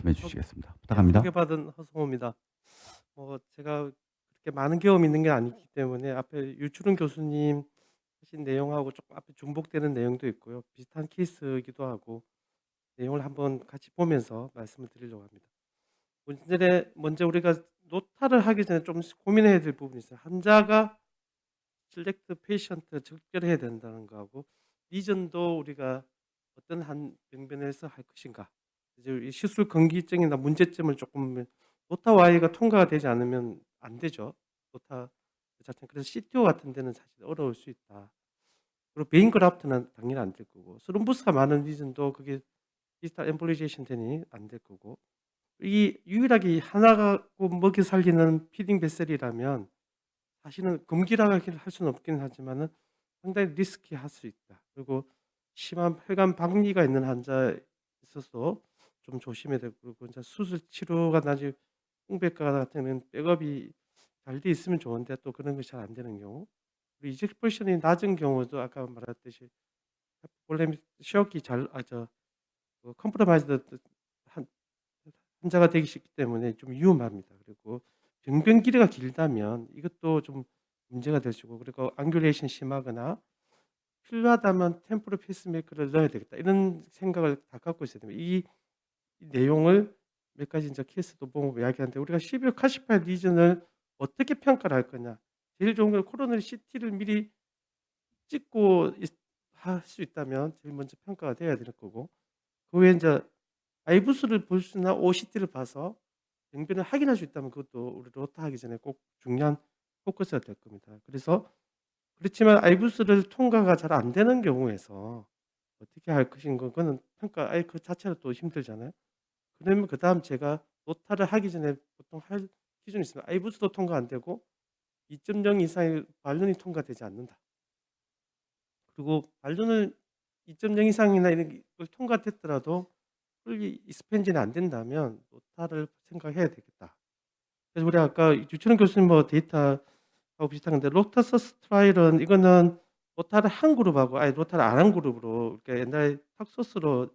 말씀해 소 주시겠습니다. 예, 부탁합니다. 소개받은 허성호입니다. 제가 그렇게 많은 경험이 있는 게 아니기 때문에 앞에 유출훈 교수님 하신 내용하고 조금 앞에 중복되는 내용도 있고요. 비슷한 케이스이기도 하고 내용을 한번 같이 보면서 말씀을 드리려고 합니다. 먼저 우리가 노타를 하기 전에 좀 고민해야 될 부분이 있어요. 환자가 select patient 적절해야 된다는 거하고 리전도 우리가 어떤 한 병변에서 할 것인가. 이제 이 시술 건기증이나 문제점을 조금 노타 Y가 통과가 되지 않으면 안 되죠. 노타 그 자체는. 그래서 CTO 같은 데는 사실 어려울 수 있다. 그리고 베인 그라프트는 당연히 안 될 거고 스룸부스가 많은 리전도 그게 디지털 엠볼리제이션 되니 안 될 거고 이 유일하게 이 하나가 꼭 먹여 살리는 피딩 베셀이라면 사실은 금기라고 할 수는 없긴 하지만은 상당히 리스키할 수 있다. 그리고 심한 폐관 박리가 있는 환자에 있어서 좀 조심해야 되고 그리고 인제 수술 치료가 나중에 홍백과 같은 경우는 백업이 잘 돼 있으면 좋은데 또 그런 것이 잘 안 되는 경우. 그리고 이젝션이 낮은 경우도 아까 말했듯이 볼레미 쇼크가 잘 컴프로마이즈드 한 환자가 되기 쉽기 때문에 좀 위험합니다. 그리고 병변 길이가 길다면 이것도 좀 문제가 될 수 있고 그리고 앙뷸레이션 심하거나 '필요하다면 템포럴 페이스메이커를 넣어야 되겠다.' 이런 생각을 다 갖고 있어야 됩니다. 이 내용을 몇 가지 인제 케이스도 보고 이야기하는데 우리가 12월 칼시파이 리전을 어떻게 평가를 할 거냐. 제일 좋은 건 코로너리 CT를 미리 찍고 할 수 있다면 제일 먼저 평가가 돼야 될 거고 그 외에 인제 아이부스를 볼 수나 OCT를 봐서 병변을 확인할 수 있다면 그것도 우리 로터 하기 전에 꼭 중요한 포커스가 될 겁니다. 그래서 그렇지만 아이부스를 통과가 잘 안 되는 경우에서 어떻게 할 것인가 그거는 평가 아예 그 자체가 또 힘들잖아요. 그러면 그다음 제가 노타를 하기 전에 보통 할 기준이 있습니다. 아이부스도 통과 안 되고 2.0 이상의 반론이 통과되지 않는다. 그리고 반론을 2.0 이상이나 이런 걸 통과됐더라도 fully expansion이 안 된다면 노타를 생각해야 되겠다. 그래서 우리 아까 유철현 교수님 데이터하고 비슷한 건데 로터서스 트라이얼은 이거는 로타를 한 그룹하고 아예 로타를 안 한 그룹으로 그러니까 옛날에 탁소스로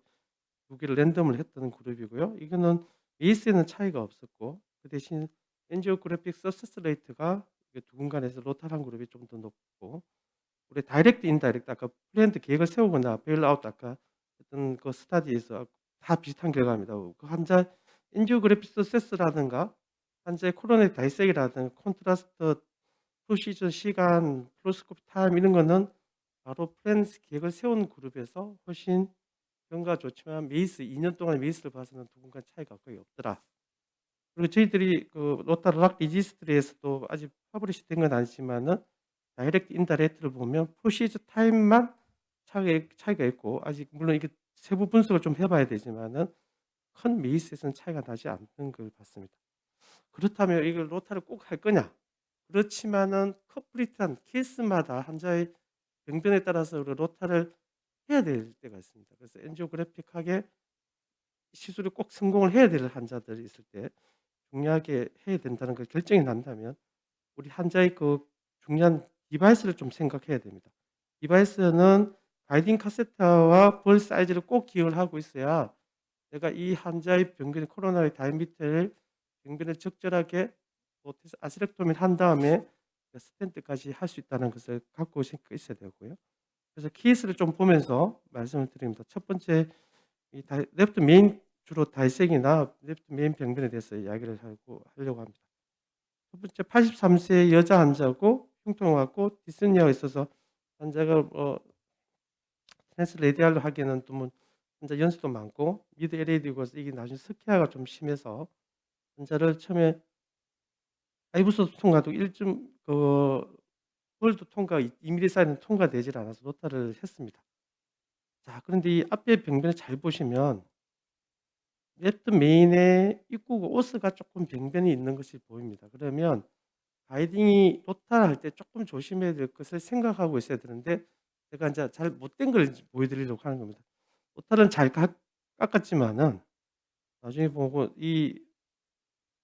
두 개를 랜덤을 했던 그룹이고요. 이거는 베이스에는 차이가 없었고 그 대신 엔지오그래픽 서세스 레이트가 이게 두 군간에서 로타를 한 그룹이 좀 더 높고 우리 다이렉트 인다이렉트 아까 플랜트 계획을 세우거나 베일아웃 아까 했던 그 스터디에서 다 비슷한 결과입니다. 그 환자 엔지오그래픽 서세스라든가 환자의 코로나리 다이섹이라든가 콘트라스트 프로시저 시간, 플로스코피 타임 이런 거는 바로 플랜 계획을 세운 그룹에서 훨씬 경과가 좋지만 메이스 2년 동안의 메이스를 봐서는 두 군간 차이가 거의 없더라. 그리고 저희들이 그 로타 락 리지스트리에서도 아직 퍼블리시 된 건 아니지만은 다이렉트 인다이렉트를 보면 프로시저 타임만 차이가 있고 아직 물론 이게 세부 분석을 좀 해 봐야 되지만은 큰 메이스에서는 차이가 나지 않는 걸 봤습니다. 그렇다면 이걸 로타를 꼭 할 거냐? 그렇지만은 컴플리트한 케이스마다 환자의 병변에 따라서 우리가 로타를 해야 될 때가 있습니다. 그래서 엔지오그래픽하게 시술을 꼭 성공을 해야 될 환자들이 있을 때 중요하게 해야 된다는 걸 결정이 난다면 우리 환자의 그 중요한 디바이스를 좀 생각해야 됩니다. 디바이스는 가이딩 카세터와 볼 사이즈를 꼭 기억을 하고 있어야 내가 이 환자의 병변 코로나의 다이미터를 병변을 적절하게 아스렉토미를 한 다음에 스텐트까지 할 수 있다는 것을 갖고 있어야 되고요. 그래서 케이스를 좀 보면서 말씀을 드립니다. 첫 번째 이 레프트 메인 주로 달색이나 레프트 메인 병변에 대해서 이야기를 하려고 합니다. 첫 번째 83세 여자 환자고 흉통하고 디스니아가 있어서 환자가 트랜스레디알로 하기에는 좀 환자 연수도 많고 미드 LAD고 이게 나중에 스케아가 좀 심해서 환자를 처음에 아이부스 통과도 1점 홀드 통과 2mm 사이즈는 통과되질 않아서 노타를 했습니다. 자 그런데 이 앞에 병변을 잘 보시면 레프트 메인에 입구가 오스가 쪼끔 병변이 있는 것이 보입니다. 그러면 가이딩이 로타를 할 때 쪼끔 조심해야 될 것을 생각하고 있어야 되는데 제가 인제 잘 못된 걸 이제 보여드리려고 하는 겁니다. 로타는 잘 깎았지만은 나중에 보고 이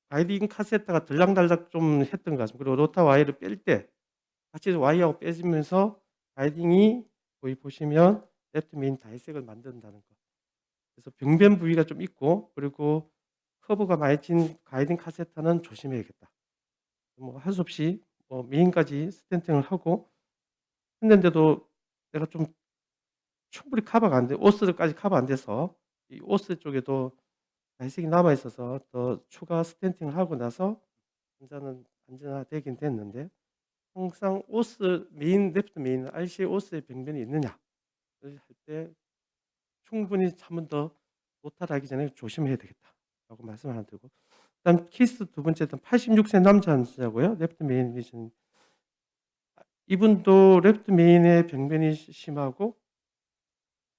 가이딩 카세트가 들락날락 좀 했던 것 같습니다. 그리고 로타 와이어를 뺄 때 같이 와이어하고 빼지면서 가이딩이 거기 보시면 레프트 메인 다이색을 만든다는 거. 그래서 병변 부위가 좀 있고 그리고 커브가 많이 진 가이딩 카세터는 조심해야겠다. 뭐 할 수 없이 메인까지 스텐팅을 하고 했는데도 내가 좀 충분히 커버가 안 돼 오스까지 커버 안 돼서 이 오스 쪽에도 갈색이 남아 있어서 더 추가 스텐팅을 하고 나서 인자는 안전화되긴 됐는데 항상 오스 메인 레프트 메인 RCA 오스에 병변이 있느냐 할 때 충분히 한 번 더 노탈하기 전에 조심해야 되겠다라고 말씀을 하나 드리고 그다음 케이스 두 번째는 86세 남자 환자고요. 레프트 메인 리전 이분도 레프트 메인의 병변이 심하고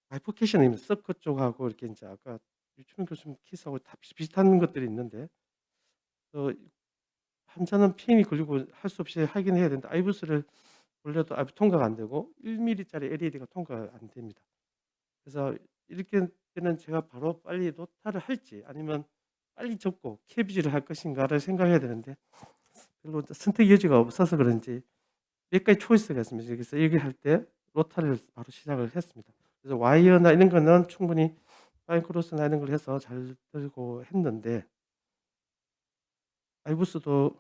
바이포케이션입니다. 서커 쪽하고 이렇게 인제 아까 유치원 교수님 케이스하고 다 비슷한 것들이 있는데 어 환자는 핀이 걸리고 할 수 없이 하긴 해야 되는데 아이부스를 올려도 통과가 안 되고 1 짜리 LED가 통과가 안 됩니다. 그래서 이렇게 때는 제가 바로 빨리 노탈을 할지 아니면 빨리 접고 캐비지를 할 것인가를 생각해야 되는데 별로 선택 여지가 없어서 그런지 몇 가지 초이스가 있습니다. 그래서 얘기할 때 노탈을 바로 시작을 했습니다. 그래서 와이어나 이런 거는 충분히 파인 크로스나 이런 걸 해서 잘 들고 했는데 아이부스도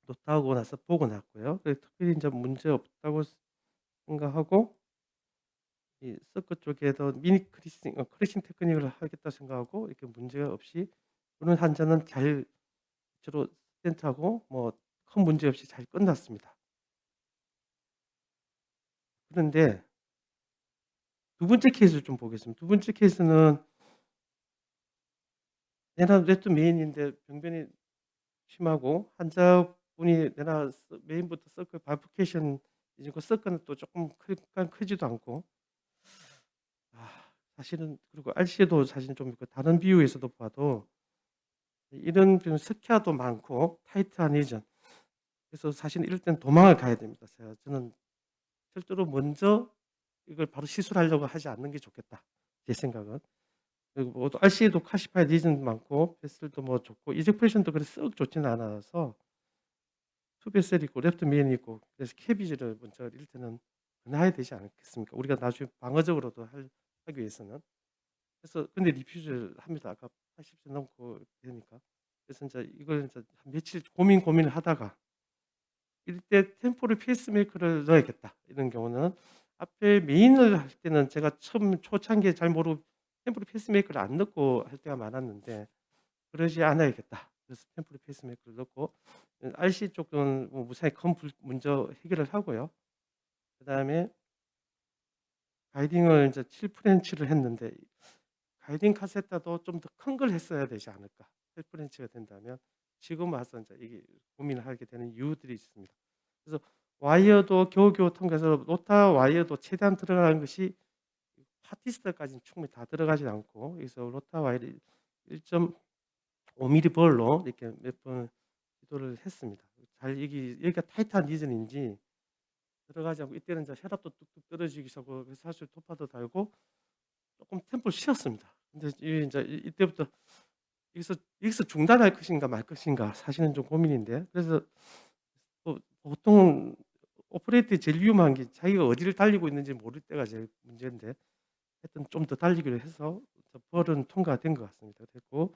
노트하고 나서 보고 났고요. 특별히 인제 문제 없다고 생각하고 이 서커 쪽에도 미니 크리싱 테크닉을 하겠다 생각하고 이렇게 문제 없이 오는 환자는 잘 주로 스텐트하고 뭐 큰 문제 없이 잘 끝났습니다. 그런데 두 번째 케이스를 좀 보겠습니다. 두 번째 케이스는 내나 레프트 메인인데 병변이 심하고 환자분이 내나 메인부터 서클 바이포케이션 이고 서클은 또 조금 약간 크지도 않고 사실은 그리고 RC도 사실 좀 그 다른 비유에서도 봐도 이런 좀 스키아도 많고 타이트한 리전 그래서 사실은 이럴 땐 도망을 가야 됩니다. 저는 절대로 먼저 이걸 바로 시술하려고 하지 않는 게 좋겠다. 제 생각은. 그리고 뭐 RC도 카시파이 리전 많고 베슬도 뭐 좋고 이젝페이션도 그렇게 썩 좋지는 않아서 투 베셀 있고 레프트 메인 있고 그래서 캐비지를 먼저 이럴 때는 넣어야 되지 않겠습니까? 우리가 나중에 방어적으로도 하기 위해서는. 그래서 근데 리퓨즈를 합니다. 아까 80세 넘고 되니까. 그래서 인제 이걸 인제 한 며칠 고민을 하다가 이때 템포럴 페이스메이커를 넣어야겠다. 이런 경우는 앞에 메인을 할 때는 제가 처음 초창기에 잘 모르고 템포럴 페이스메이커를 안 넣고 할 때가 많았는데 그러지 않아야겠다. 그래서 템포럴 페이스메이커를 넣고 RC 쪽은 뭐 무사히 큰 먼저 해결을 하고요. 그다음에 가이딩을 인제 7 프렌치를 했는데 가이딩 카세타도 좀 더 큰 걸 했어야 되지 않을까. 8 프렌치가 된다면 지금 와서 인제 이게 고민을 하게 되는 이유들이 있습니다. 그래서 와이어도 겨우겨우 통과해서 로타 와이어도 최대한 들어가는 것이 파티스트까지는 충분히 다 들어가지 않고 그래서 로타 와이어를 1.5 미리 벌로 이렇게 몇 번 시도를 했습니다. 잘 여기가 타이트한 리전인지 들어가지 않고 이때는 이제 혈압도 뚝뚝 떨어지기 시작하고 그래서 사실 도파도 달고 조금 템포를 쉬었습니다. 근데 이 인제 이때부터 여기서 중단할 것인가 말 것인가 사실은 좀 고민인데 그래서 보통은 오퍼레이터의 제일 위험한 게 자기가 어디를 달리고 있는지 모를 때가 제일 문제인데 하여튼 좀 더 달리기로 해서 벌은 통과된 것 같습니다. 됐고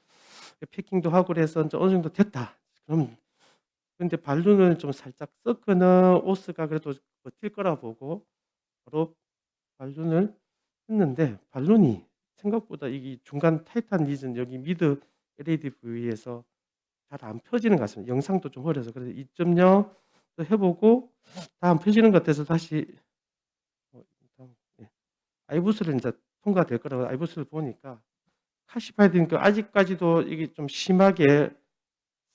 패킹도 하고 그래서 인제 어느 정도 됐다. 그럼 근데 발룬을 좀 살짝 서커는 오스가 그래도 버틸 거라 보고 바로 발룬을 했는데 발룬이 생각보다 이 중간 타이트한 리전 여기 미드 LED 부위에서 잘 안 펴지는 것 같습니다. 영상도 좀 흐려서 그래서 2.0 또 해 보고 다 안 펴지는 것 같아서 다시 일단 예 아이부스를 인제 통과될 거라고 아이부스를 보니까 카시파이드니까 아직까지도 이게 좀 심하게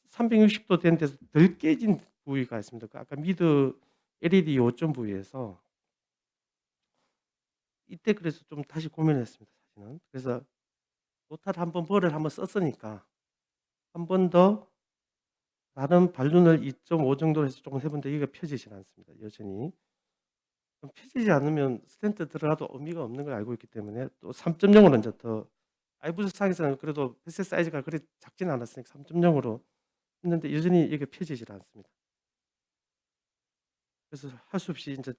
360도 된 데서 덜 깨진 부위가 있습니다. 그 아까 미드 LED 요점 부위에서 이때 그래서 좀 다시 고민을 했습니다 사실은. 그래서 노타를 한번 벌을 한번 썼으니까 한 번 더 다른 발룬을 2.5 정도로 해서 조금 해 본데 이게 펴지질 않습니다 여전히. 그럼 펴지지 않으면 스텐트 들어가도 의미가 없는 걸 알고 있기 때문에 또 3.0 으로 인제 더 아이부스 상에서는 그래도 베셀 사이즈가 그리 작지는 않았으니까 3.0 으로 했는데 여전히 이게 펴지질 않습니다. 그래서 할 수 없이 인제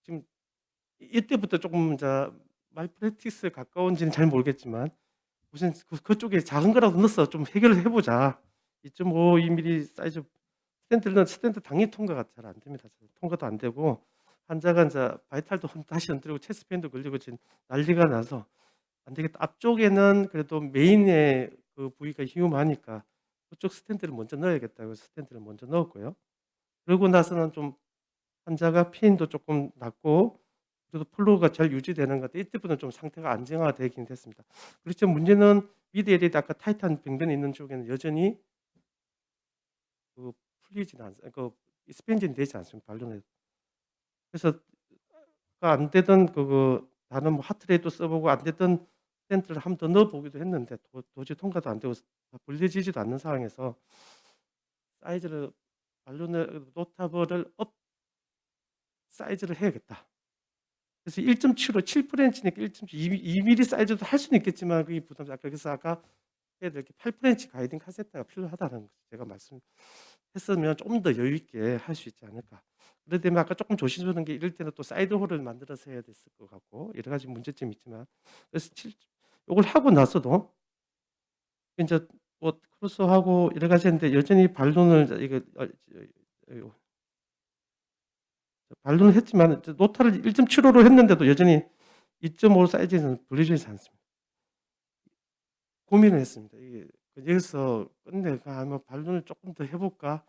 지금 이때부터 조금 인제 말프랙티스에 가까운지는 잘 모르겠지만 무슨 그쪽에 작은 거라도 넣어서 좀 해결을 해 보자. 2.52mm 사이즈 스텐트 당연히 통과가 잘 안 됩니다. 통과도 안 되고 환자가 인제 바이탈도 다시 흔들리고 체스트페인도 걸리고 지금 난리가 나서 '안 되겠다.' 앞쪽에는 그래도 메인의 그 부위가 희음하니까 '그쪽 스텐트를 먼저 넣어야겠다.' 고 스텐트를 먼저 넣었고요. 그러고 나서는 좀 환자가 피임도 쪼끔 났고 그래도 플로우가 잘 유지되는 것 같아요. 이때부터는 좀 상태가 안정화되긴 됐습니다. 그렇지만 문제는 미드 LED 아까 타이탄 병변이 있는 쪽에는 여전히 그 풀리지는 그 스펀진이 되지 않습니다, 발론에. 그래서 안 되던 다른 뭐 하트레이도 써 보고 안 되던 스텐트를 한 번 더 넣어 보기도 했는데 도저히 통과도 안 되고 벌려지지도 않는 상황에서 사이즈를 발론을 노타블을 업 사이즈를 해야겠다. 그래서 1.75 7프렌치니까 1.2mm 사이즈도 할 수는 있겠지만 그게 부담스럽다. 그래서 아까 해야 될 게 8프렌치 가이딩 카세트가 필요하다는 거 제가 말씀했으면 좀 더 여유 있게 할 수 있지 않을까. 그런데 아까 조금 조심스러운 게 이럴 때는 또 사이드 홀을 만들어서 해야 됐을 것 같고 여러 가지 문제점이 있지만 그래서 요걸 하고 나서도 인제 뭐 크로스하고 여러 가지 했는데 여전히 반론을 이거 반론을 했지만 이제 노타를 1.75로 했는데도 여전히 2.5 사이즈에서는 분리되지 않습니다. 고민을 했습니다. 이게 여기서 끝낼까 아니면 반론을 쪼끔 더 해 볼까?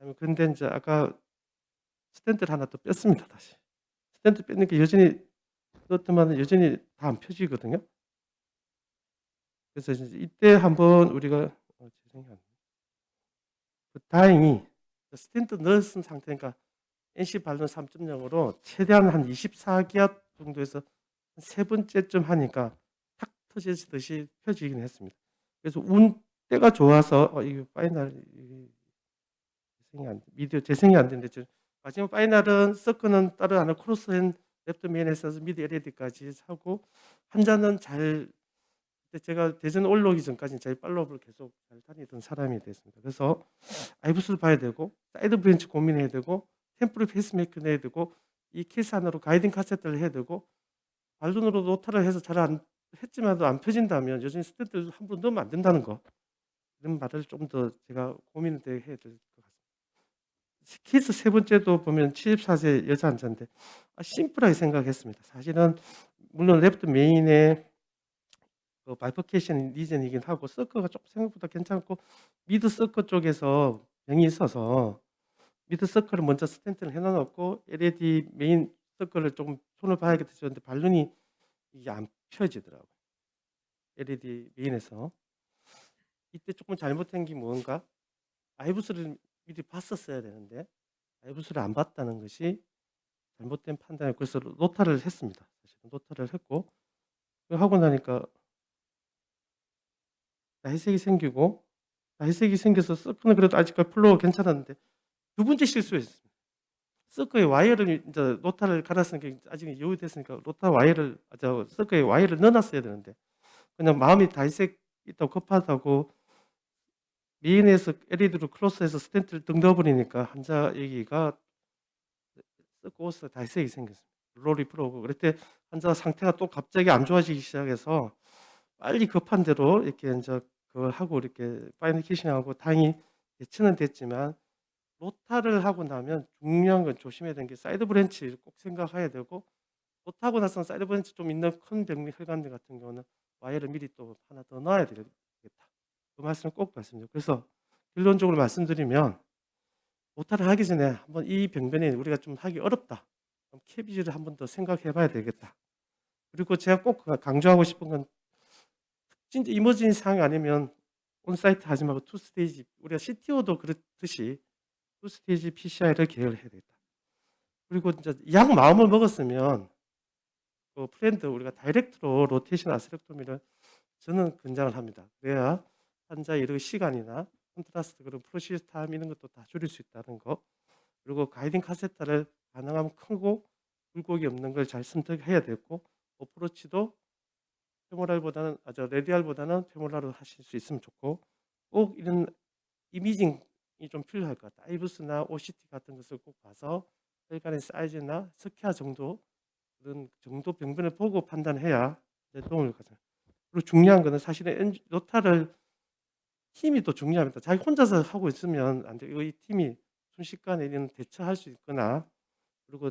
아니면 근데 인제 아까 스탠드를 하나 더 뺐습니다 다시. 스탠드 뺐는데 여전히 그렇더만은 여전히 다 안 펴지거든요. 그래서 이제 이때 한번 우리가 재생이 안 다행히 스탠드 넣었은 상태니까 NC 발론 3.0으로 최대한 한 24 기압 정도에서 세 번째쯤 하니까 탁 터지듯이 펴지긴 했습니다. 그래서 때가 좋아서 이게 파이널 이게 재생이 안 되는데 지금 마지막 파이널은 서클은 따로 안 하고 크로스앤 랩터 메인에서 미드 LED까지 하고 환자는 잘 그때 제가 대전 올라오기 전까지는 제 팔로업을 계속 잘 다니던 사람이 됐습니다. 그래서 아이부스를 봐야 되고 사이드 브랜치 고민해야 되고 템포럴 페이스메이커 내야 되고 이 케이스 하나로 가이딩 카세트를 해야 되고 발론으로 노타를 해서 잘 안 했지만도 안 펴진다면 여전히 스탠드를 함부로 넣으면 안 된다는 거. 이런 말을 좀 더 제가 고민을 해야 될 것 같습니다. 케이스 세 번째도 보면 74세 여자 환자인데 심플하게 생각했습니다. 사실은 물론 레프트 메인에 바이퍼케이션 리전이긴 하고 서커가 좀 생각보다 괜찮고 미드 서커 쪽에서 병이 있어서 미드 서클을 먼저 스텐트를 해 놓고 LED 메인 서클을 조금 손을 봐야겠다 싶었는데 발론이 이게 안 펴지더라고요, LED 메인에서. 이때 조금 잘못된 게 뭔가 아이부스를 미리 봤었어야 되는데 아이부스를 안 봤다는 것이 잘못된 판단이었고 그래서 노타를 했습니다. 사실은 노타를 했고 하고 나니까 나이색이 생기고 나이색이 생겨서 서클은 그래도 아직까지 플로우가 괜찮았는데 두 번째 실수했습니다. 서커에 와이어를 인제 로타를 갈았으니까 아직 여유 됐으니까 로타 와이어를 서커에 와이어를 넣어 놨어야 되는데 그냥 마음이 다이색 있다고 급하다고 메인에서 LED로 크로스해서 스텐트를 등 넣어 버리니까 환자 얘기가 서커 옷에 다이색이 생겼습니다. 롤이 풀어오고 그럴 때 환자 상태가 또 갑자기 안 좋아지기 시작해서 빨리 급한 대로 이렇게 인제 그걸 하고 이렇게 파이널 캐싱하고 다행히 대처는 됐지만 로타를 하고 나면 중요한 건 조심해야 되는 게 사이드 브랜치를 꼭 생각해야 되고 로타하고 나서는 사이드 브랜치 좀 있는 큰 병리 혈관들 같은 경우는 와이어를 미리 또 하나 더 넣어야 되겠다. 그 말씀을 꼭 말씀드려요. 그래서 결론적으로 말씀드리면 로타를 하기 전에 한번 이 병변이 우리가 좀 하기 어렵다. 그럼 캐비지를 한번 더 생각해 봐야 되겠다. 그리고 제가 꼭 강조하고 싶은 건 진짜 이머전시 상황이 아니면 온사이트 하지 말고 투 스테이지 우리가 CTO도 그렇듯이 투 스테이지 PCI를 계획을 해야 되겠다. 그리고 진짜 약 마음을 먹었으면 프렌드 우리가 다이렉트로 로테이션 아스렉토미를 저는 권장을 합니다. 그래야 환자의 이런 시간이나 컨트라스트 그런 프로시스 타임 이런 것도 다 줄일 수 있다는 거. 그리고 가이딩 카세타를 가능하면 크고 굴곡이 없는 걸 잘 선택해야 되고 어프로치도 페모랄보다는 레디알보다는 페모랄로 하실 수 있으면 좋고 꼭 이런 이미징이 좀 필요할 것 같아요. 아이부스나 OCT 같은 것을 꼭 봐서 혈관의 사이즈나 스키아 정도 그런 정도 병변을 보고 판단해야 이제 도움을 가져요. 그리고 중요한 거는 사실은 요타를 팀이 또 중요합니다. 자기 혼자서 하고 있으면 안 돼요. 이 팀이 순식간에 이런 대처할 수 있거나 그리고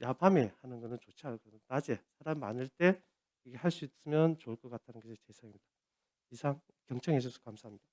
야밤에 하는 거는 좋지 않거든요. 낮에 사람 많을 때 이게 할 수 있으면 좋을 것 같다는 게 제 생각입니다. 이상 경청해 주셔서 감사합니다.